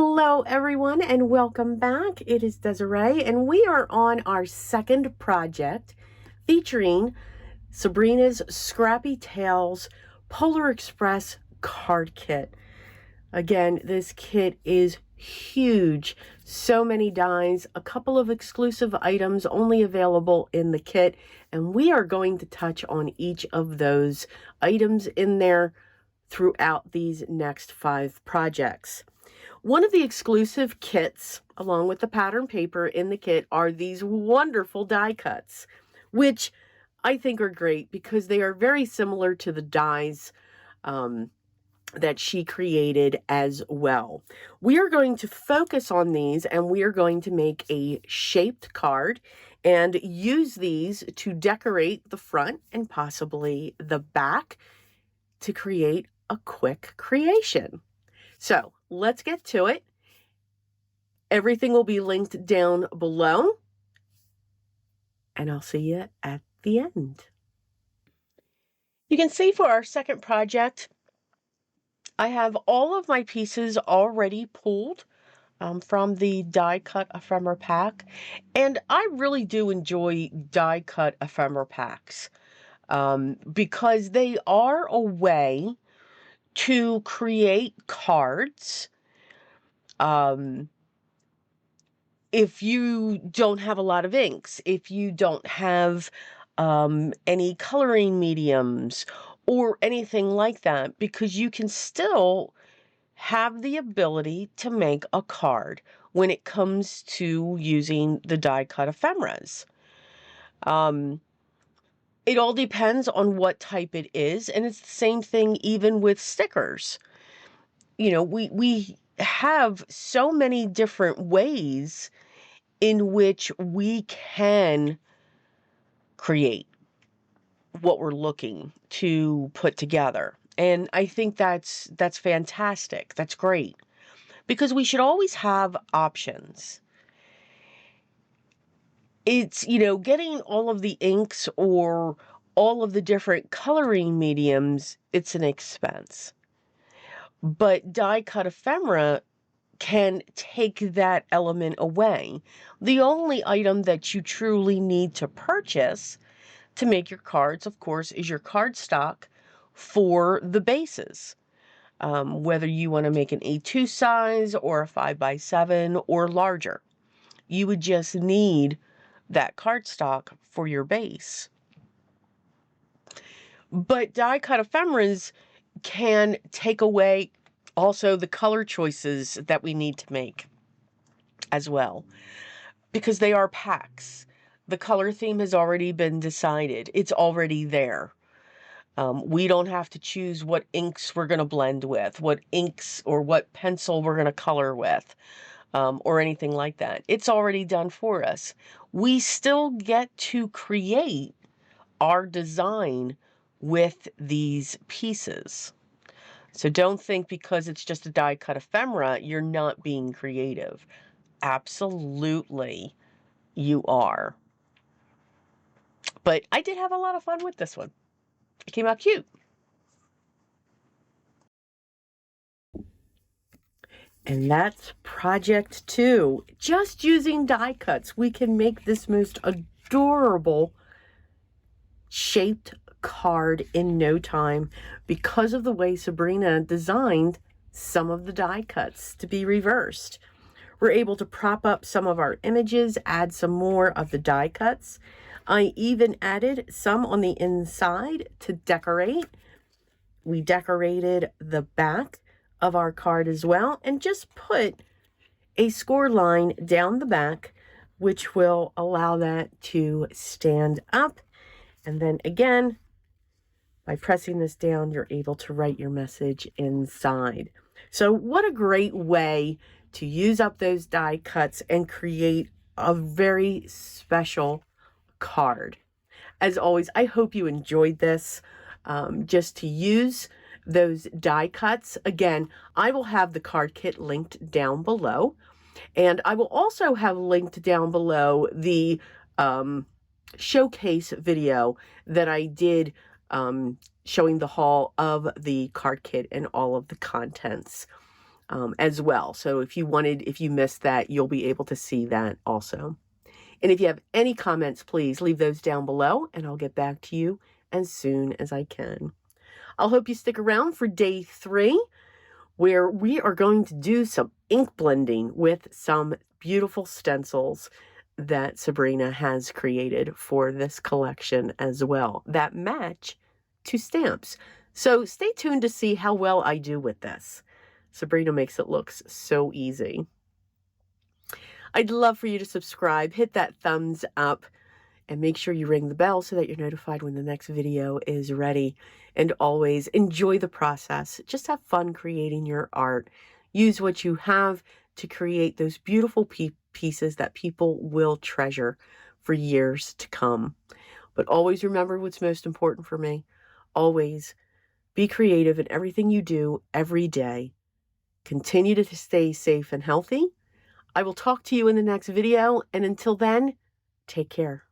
Hello everyone and welcome back. It is Desiree and we are on our second project featuring Sabrina's Scrappy Tails Polar Express card kit. Again, this kit is huge. So many dies, a couple of exclusive items only available in the kit, and we are going to touch on each of those items in there throughout these next 5 projects. One of the exclusive kits, along with the pattern paper in the kit, are these wonderful die cuts, which I think are great because they are very similar to the dies that she created as well. We are going to focus on these and we are going to make a shaped card and use these to decorate the front and possibly the back to create a quick creation. So let's get to it. Everything will be linked down below, and I'll see you at the end. You can see for our second project, I have all of my pieces already pulled from the die cut ephemera pack, and I really do enjoy die cut ephemera packs because they are a way to create cards if you don't have a lot of inks, if you don't have any coloring mediums or anything like that, because you can still have the ability to make a card when it comes to using the die cut ephemeras. It all depends on what type it is, and it's the same thing even with stickers. You know, we have so many different ways in which we can create what we're looking to put together. And I think that's fantastic. That's great. Because we should always have options. It's, getting all of the inks or all of the different coloring mediums, it's an expense. But die cut ephemera can take that element away. The only item that you truly need to purchase to make your cards, of course, is your cardstock for the bases. Whether you want to make an A2 size or a 5x7 or larger, you would just need that cardstock for your base. But die cut ephemeras can take away also the color choices that we need to make as well, because they are packs. The color theme has already been decided. It's already there. We don't have to choose what inks we're going to blend with, what inks or what pencil we're going to color with, or anything like that. It's already done for us. We still get to create our design with these pieces. So don't think because it's just a die cut ephemera, you're not being creative. Absolutely, you are. But I did have a lot of fun with this one. It came out cute. And that's project 2. Just using die cuts, we can make this most adorable shaped card in no time because of the way Sabrina designed some of the die cuts to be reversed. We're able to prop up some of our images, add some more of the die cuts. I even added some on the inside to decorate. We decorated the back of our card as well and just put a score line down the back, which will allow that to stand up. And then again, by pressing this down, you're able to write your message inside. So what a great way to use up those die cuts and create a very special card. As always, I hope you enjoyed this. Just to use those die cuts. Again, I will have the card kit linked down below. And I will also have linked down below the showcase video that I did showing the haul of the card kit and all of the contents. as well. So if you missed that, you'll be able to see that also. And if you have any comments, please leave those down below and I'll get back to you as soon as I can. I'll hope you stick around for day 3, where we are going to do some ink blending with some beautiful stencils that Sabrina has created for this collection as well, that match to stamps. So stay tuned to see how well I do with this. Sabrina makes it look so easy. I'd love for you to subscribe, hit that thumbs up, and make sure you ring the bell so that you're notified when the next video is ready. And always enjoy the process. Just have fun creating your art. Use what you have to create those beautiful pieces that people will treasure for years to come. But always remember what's most important for me. Always be creative in everything you do every day. Continue to stay safe and healthy. I will talk to you in the next video, and until then, take care.